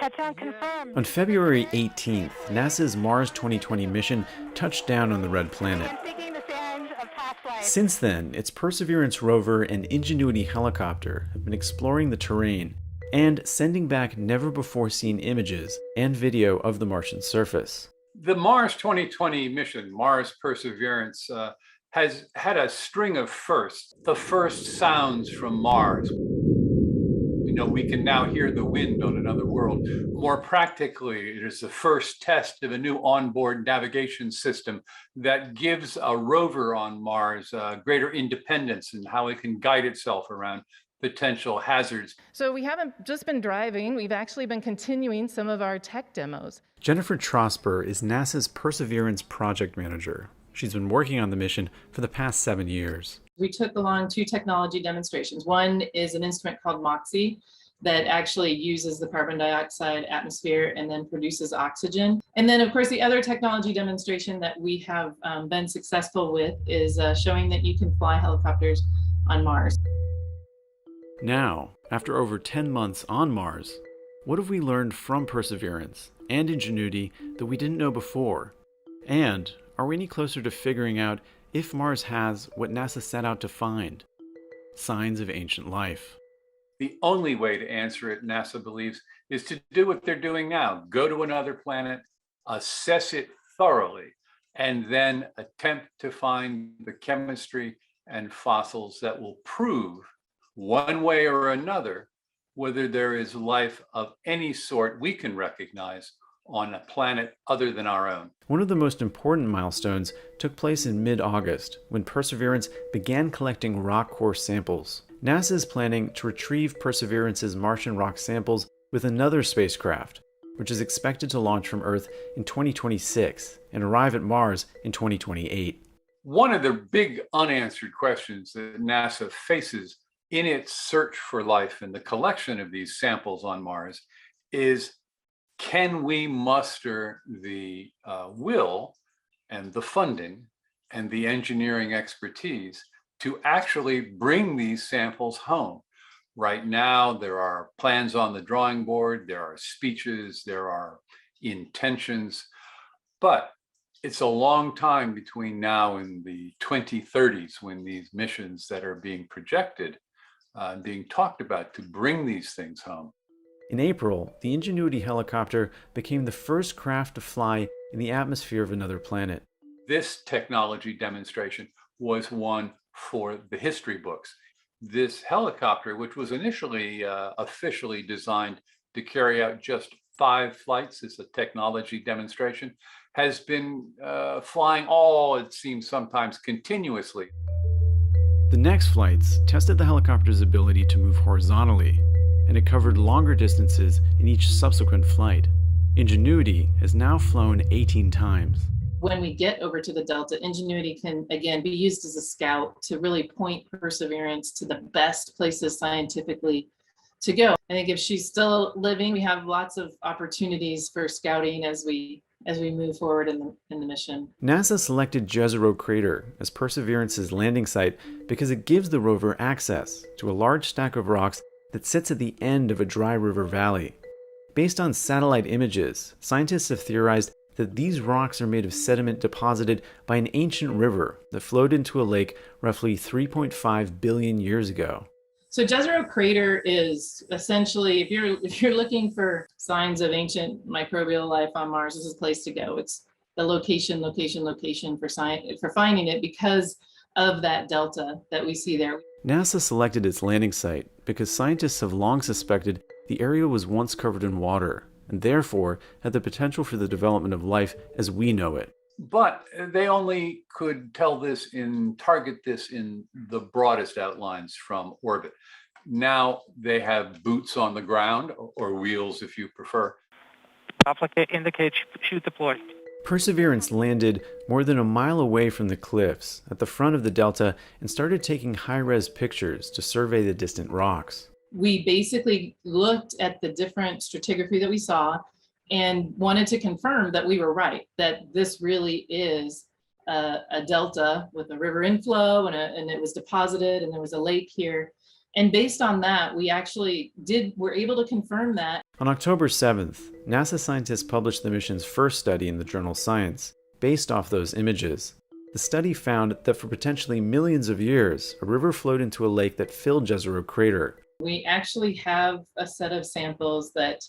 Touchdown confirmed. On February 18th, NASA's Mars 2020 mission touched down on the red planet. Since then, its Perseverance Rover and Ingenuity helicopter have been exploring the terrain and sending back never-before-seen images and video of the Martian surface. The Mars 2020 mission, Mars Perseverance, has had a string of firsts. The first sounds from Mars. We can now hear the wind on another world. More practically, it is the first test of a new onboard navigation system that gives a rover on Mars greater independence in how it can guide itself around potential hazards. So we haven't just been driving, we've actually been continuing some of our tech demos. Jennifer Trosper is NASA's Perseverance project manager. She's been working on the mission for the past 7 years. We took along 2 technology demonstrations. One is an instrument called MOXIE that actually uses the carbon dioxide atmosphere and then produces oxygen. And then, of course, the other technology demonstration that we have been successful with is showing that you can fly helicopters on Mars. Now, after over 10 months on Mars, what have we learned from Perseverance and Ingenuity that we didn't know before? And are we any closer to figuring out if Mars has what NASA set out to find? Signs of ancient life. The only way to answer it, NASA believes, is to do what they're doing now. Go to another planet, assess it thoroughly, and then attempt to find the chemistry and fossils that will prove, one way or another, whether there is life of any sort we can recognize on a planet other than our own. One of the most important milestones took place in mid-August when Perseverance began collecting rock core samples. NASA is planning to retrieve Perseverance's Martian rock samples with another spacecraft, which is expected to launch from Earth in 2026 and arrive at Mars in 2028. One of the big unanswered questions that NASA faces in its search for life and the collection of these samples on Mars is, can we muster the will and the funding and the engineering expertise to actually bring these samples home? Right now, there are plans on the drawing board, there are speeches, there are intentions, but it's a long time between now and the 2030s when these missions that are being projected, being talked about to bring these things home. In April, the Ingenuity helicopter became the first craft to fly in the atmosphere of another planet. This technology demonstration was one for the history books. This helicopter, which was initially officially designed to carry out just 5 flights as a technology demonstration, has been flying it seems sometimes continuously. The next flights tested the helicopter's ability to move horizontally, and it covered longer distances in each subsequent flight. Ingenuity has now flown 18 times. When we get over to the Delta, Ingenuity can, again, be used as a scout to really point Perseverance to the best places scientifically to go. I think if she's still living, we have lots of opportunities for scouting as we move forward in the mission. NASA selected Jezero Crater as Perseverance's landing site because it gives the rover access to a large stack of rocks that sits at the end of a dry river valley. Based on satellite images, scientists have theorized that these rocks are made of sediment deposited by an ancient river that flowed into a lake roughly 3.5 billion years ago. So Jezero Crater is essentially, if you're looking for signs of ancient microbial life on Mars, this is a place to go. It's the location for finding it because of that delta that we see there. NASA selected its landing site because scientists have long suspected the area was once covered in water and therefore had the potential for the development of life as we know it. But they only could target this in the broadest outlines from orbit. Now they have boots on the ground, or wheels if you prefer. Indicate chute deployed. Perseverance landed more than a mile away from the cliffs at the front of the delta and started taking high-res pictures to survey the distant rocks. We basically looked at the different stratigraphy that we saw and wanted to confirm that we were right, that this really is a delta with a river inflow and it was deposited and there was a lake here. And based on that, we're able to confirm that. On October 7th, NASA scientists published the mission's first study in the journal Science, based off those images. The study found that for potentially millions of years, a river flowed into a lake that filled Jezero Crater. We actually have a set of samples that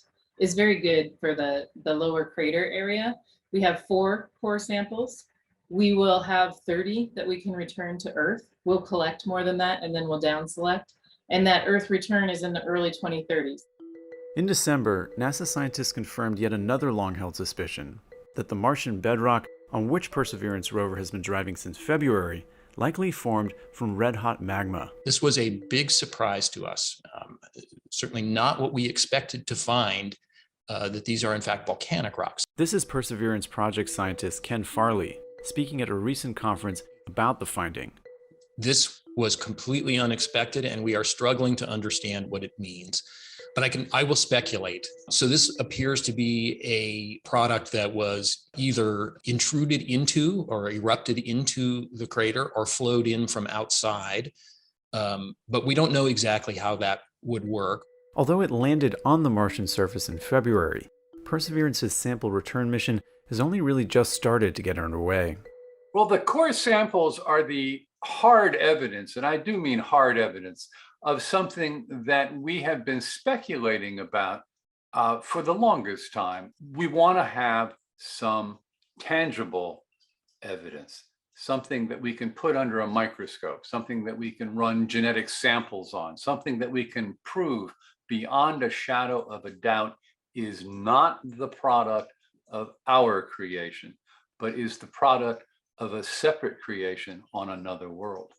is very good for the lower crater area. We have 4 core samples. We will have 30 that we can return to Earth. We'll collect more than that, and then we'll down select. And that Earth return is in the early 2030s. In December, NASA scientists confirmed yet another long-held suspicion, that the Martian bedrock on which Perseverance rover has been driving since February likely formed from red-hot magma. This was a big surprise to us. Certainly not what we expected to find, that these are in fact volcanic rocks. This is Perseverance project scientist Ken Farley, speaking at a recent conference about the finding. This was completely unexpected, and we are struggling to understand what it means. But I will speculate. So this appears to be a product that was either intruded into or erupted into the crater or flowed in from outside. But we don't know exactly how that would work. Although it landed on the Martian surface in February, Perseverance's sample return mission has only really just started to get underway. Well, the core samples are the hard evidence, and I do mean hard evidence, of something that we have been speculating about for the longest time. We want to have some tangible evidence, something that we can put under a microscope, something that we can run genetic samples on, something that we can prove beyond a shadow of a doubt is not the product of our creation, but is the product of a separate creation on another world.